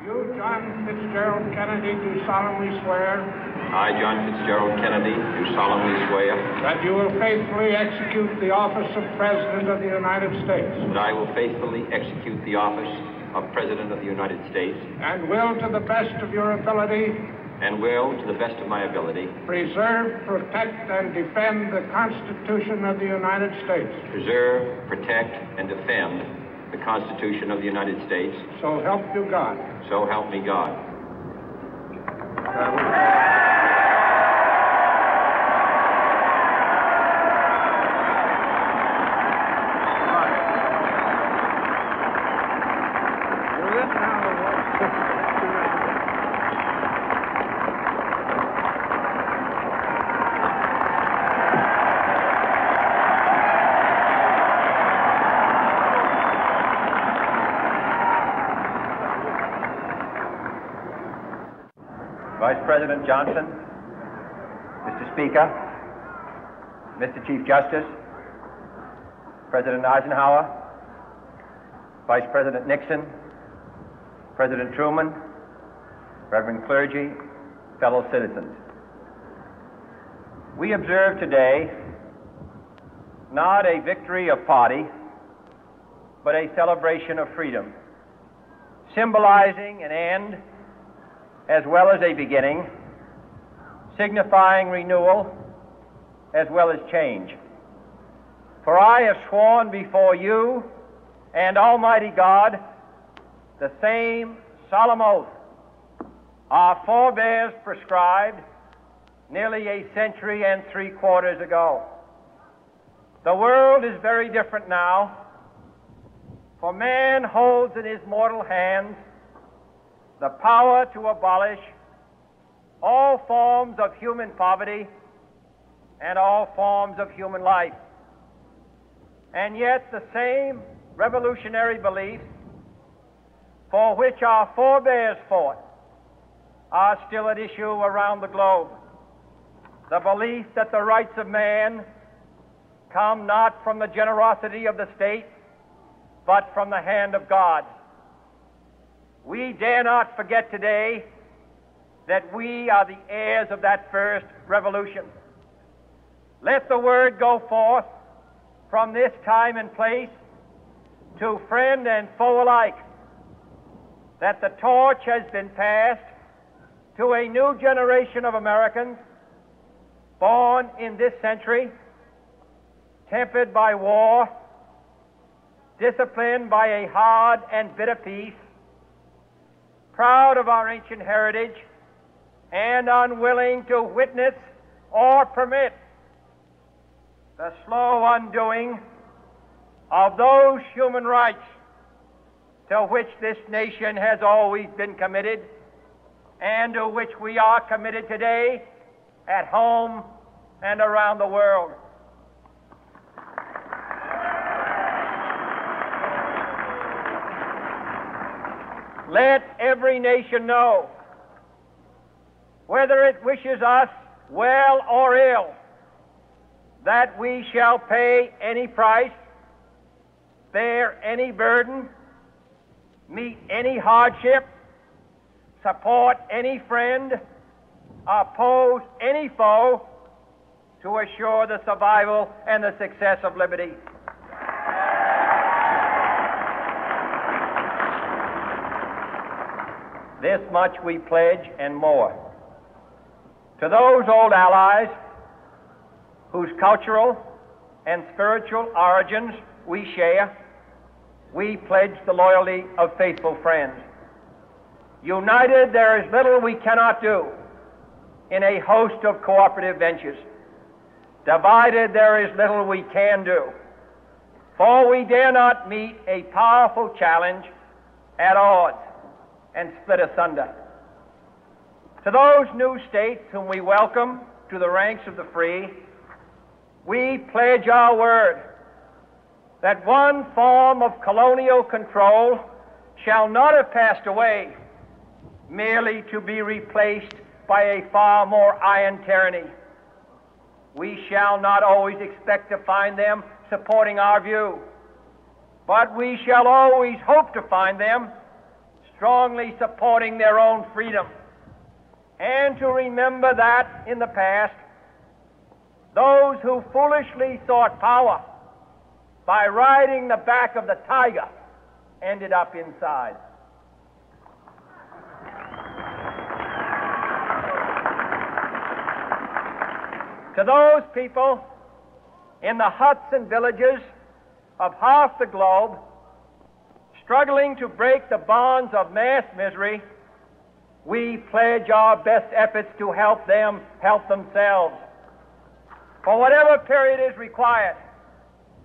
You, John Fitzgerald Kennedy, do solemnly swear. I, John Fitzgerald Kennedy, do solemnly swear. That you will faithfully execute the office of President of the United States. That I will faithfully execute the office of President of the United States. And will, to the best of your ability. And will, to the best of my ability. Preserve, protect, and defend the Constitution of the United States. Preserve, protect, and defend the Constitution of the United States. So help you God. So help me God. Vice President Johnson, Mr. Speaker, Mr. Chief Justice, President Eisenhower, Vice President Nixon, President Truman, Reverend clergy, fellow citizens. We observe today not a victory of party, but a celebration of freedom, symbolizing an end as well as a beginning, signifying renewal as well as change. For I have sworn before you and Almighty God the same solemn oath our forebears prescribed nearly a century and 3/4 ago. The world is very different now, for man holds in his mortal hands the power to abolish all forms of human poverty and all forms of human life. And yet the same revolutionary beliefs for which our forebears fought are still at issue around the globe. The belief that the rights of man come not from the generosity of the state, but from the hand of God. We dare not forget today that we are the heirs of that first revolution. Let the word go forth from this time and place to friend and foe alike that the torch has been passed to a new generation of Americans born in this century, tempered by war, disciplined by a hard and bitter peace, proud of our ancient heritage, and unwilling to witness or permit the slow undoing of those human rights to which this nation has always been committed and to which we are committed today at home and around the world. Let every nation know, whether it wishes us well or ill, that we shall pay any price, bear any burden, meet any hardship, support any friend, oppose any foe to assure the survival and the success of liberty. This much we pledge and more. To those old allies whose cultural and spiritual origins we share, we pledge the loyalty of faithful friends. United, there is little we cannot do in a host of cooperative ventures. Divided, there is little we can do, for we dare not meet a powerful challenge at odds and split asunder. To those new states whom we welcome to the ranks of the free, we pledge our word that one form of colonial control shall not have passed away merely to be replaced by a far more iron tyranny. We shall not always expect to find them supporting our view, but we shall always hope to find them strongly supporting their own freedom, and to remember that in the past, those who foolishly sought power by riding the back of the tiger ended up inside. To those people in the huts and villages of half the globe struggling to break the bonds of mass misery, we pledge our best efforts to help them help themselves for whatever period is required,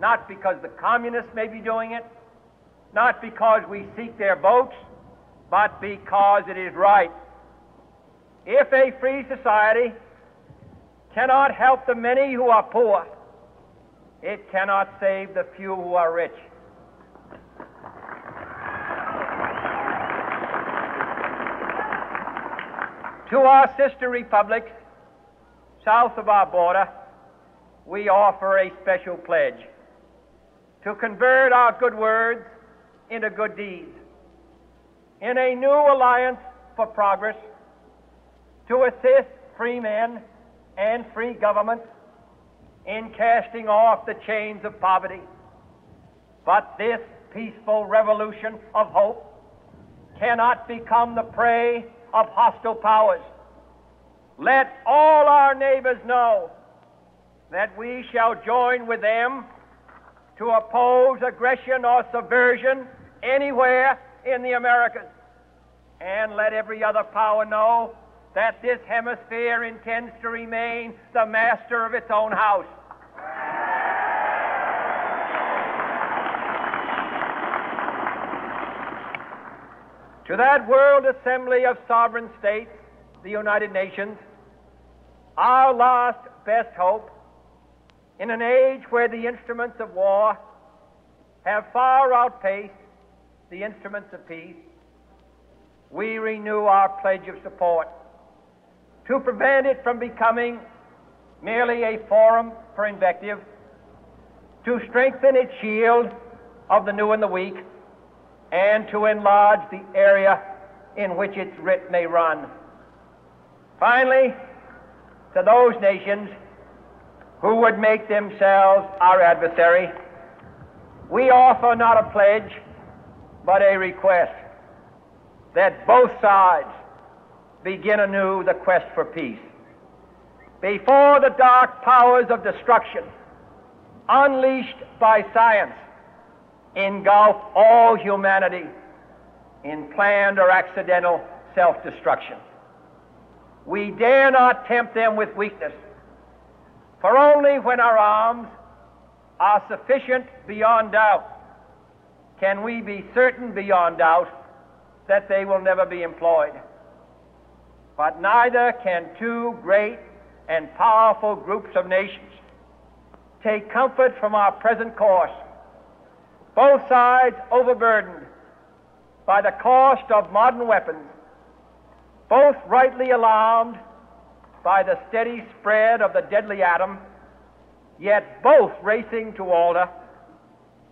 not because the communists may be doing it, not because we seek their votes, but because it is right. If a free society cannot help the many who are poor, it cannot save the few who are rich. To our sister republics south of our border, we offer a special pledge to convert our good words into good deeds, in a new alliance for progress, to assist free men and free governments in casting off the chains of poverty. But this peaceful revolution of hope cannot become the prey of hostile powers. Let all our neighbors know that we shall join with them to oppose aggression or subversion anywhere in the Americas. And let every other power know that this hemisphere intends to remain the master of its own house. To that World Assembly of Sovereign States, the United Nations, our last best hope, in an age where the instruments of war have far outpaced the instruments of peace, we renew our pledge of support to prevent it from becoming merely a forum for invective, to strengthen its shield of the new and the weak, and to enlarge the area in which its writ may run. Finally, to those nations who would make themselves our adversary, we offer not a pledge, but a request that both sides begin anew the quest for peace. Before the dark powers of destruction, unleashed by science, engulf all humanity in planned or accidental self-destruction, we dare not tempt them with weakness, for only when our arms are sufficient beyond doubt can we be certain beyond doubt that they will never be employed. But neither can two great and powerful groups of nations take comfort from our present course, both sides overburdened by the cost of modern weapons, both rightly alarmed by the steady spread of the deadly atom, yet both racing to alter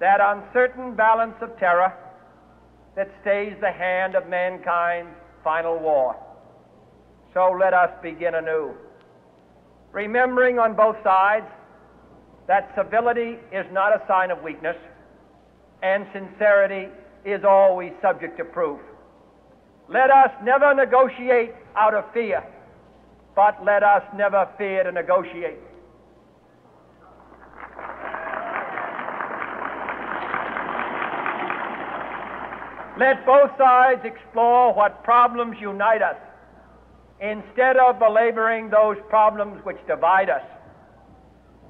that uncertain balance of terror that stays the hand of mankind's final war. So let us begin anew, remembering on both sides that civility is not a sign of weakness, and sincerity is always subject to proof. Let us never negotiate out of fear, but let us never fear to negotiate. Let both sides explore what problems unite us, instead of belaboring those problems which divide us.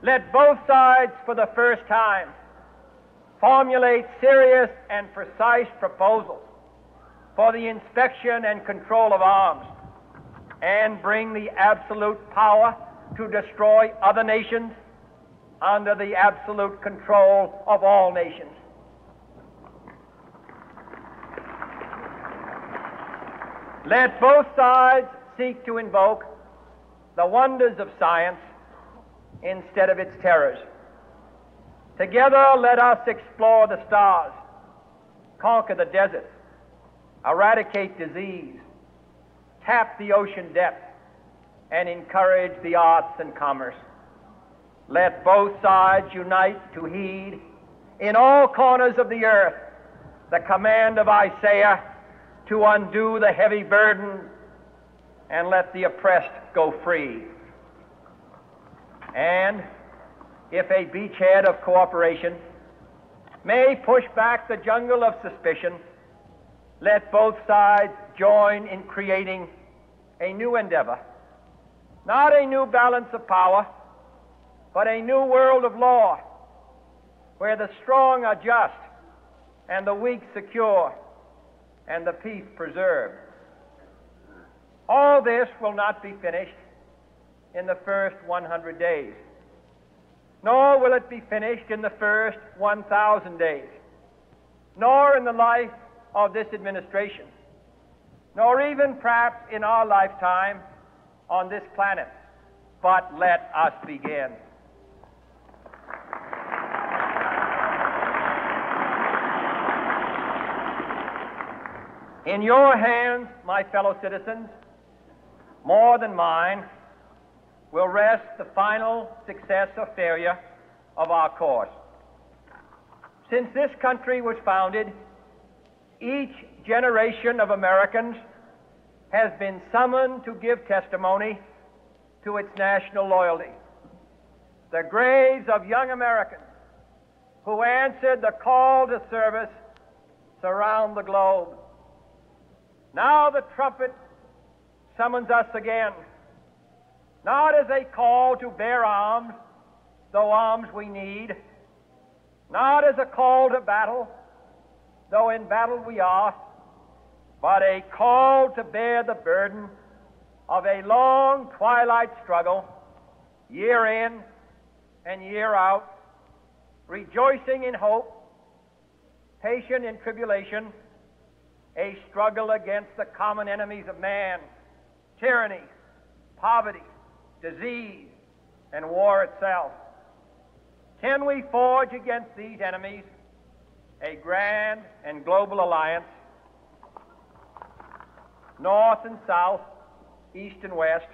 Let both sides, for the first time, formulate serious and precise proposals for the inspection and control of arms, and bring the absolute power to destroy other nations under the absolute control of all nations. Let both sides seek to invoke the wonders of science instead of its terrors. Together, let us explore the stars, conquer the deserts, eradicate disease, tap the ocean depths, and encourage the arts and commerce. Let both sides unite to heed in all corners of the earth the command of Isaiah to undo the heavy burden and let the oppressed go free. And if a beachhead of cooperation may push back the jungle of suspicion, let both sides join in creating a new endeavor, not a new balance of power, but a new world of law, where the strong are just and the weak secure and the peace preserved. All this will not be finished in the first 100 days, nor will it be finished in the first 1,000 days, nor in the life of this administration, nor even perhaps in our lifetime on this planet. But let us begin. In your hands, my fellow citizens, more than mine, will rest the final success or failure of our course. Since this country was founded, each generation of Americans has been summoned to give testimony to its national loyalty. The graves of young Americans who answered the call to service surround the globe. Now the trumpet summons us again, not as a call to bear arms, though arms we need, not as a call to battle, though in battle we are, but a call to bear the burden of a long twilight struggle, year in and year out, rejoicing in hope, patient in tribulation, a struggle against the common enemies of man, tyranny, poverty, disease, and war itself. Can we forge against these enemies a grand and global alliance, north and south, east and west,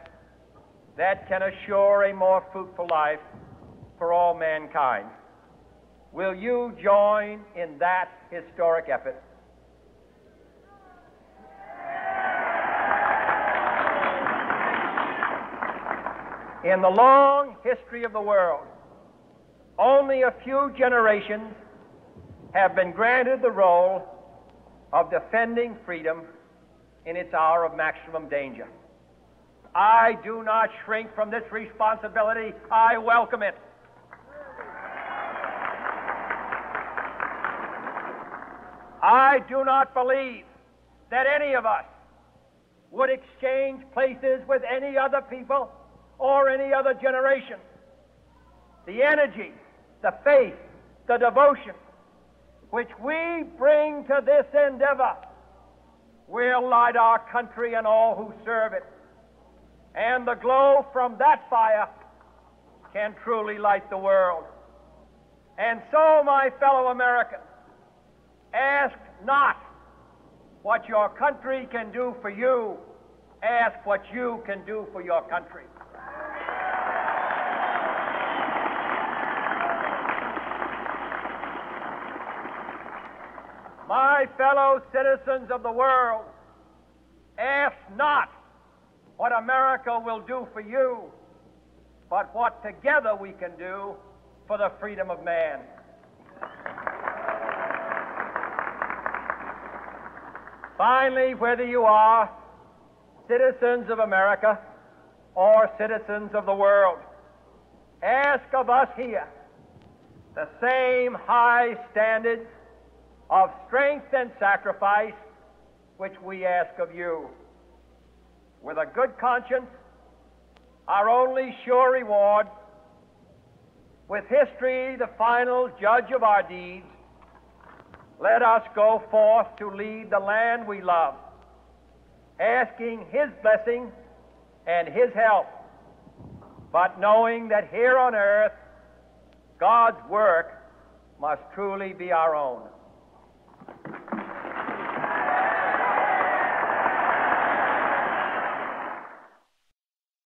that can assure a more fruitful life for all mankind? Will you join in that historic effort? In the long history of the world, only a few generations have been granted the role of defending freedom in its hour of maximum danger. I do not shrink from this responsibility. I welcome it. I do not believe that any of us would exchange places with any other people or any other generation. The energy, the faith, the devotion which we bring to this endeavor will light our country and all who serve it. And the glow from that fire can truly light the world. And so, my fellow Americans, ask not what your country can do for you, ask what you can do for your country. My fellow citizens of the world, ask not what America will do for you, but what together we can do for the freedom of man. Finally, whether you are citizens of America or citizens of the world, ask of us here the same high standards of strength and sacrifice which we ask of you. With a good conscience, our only sure reward, with history the final judge of our deeds, let us go forth to lead the land we love, asking His blessing and His help, but knowing that here on earth God's work must truly be our own.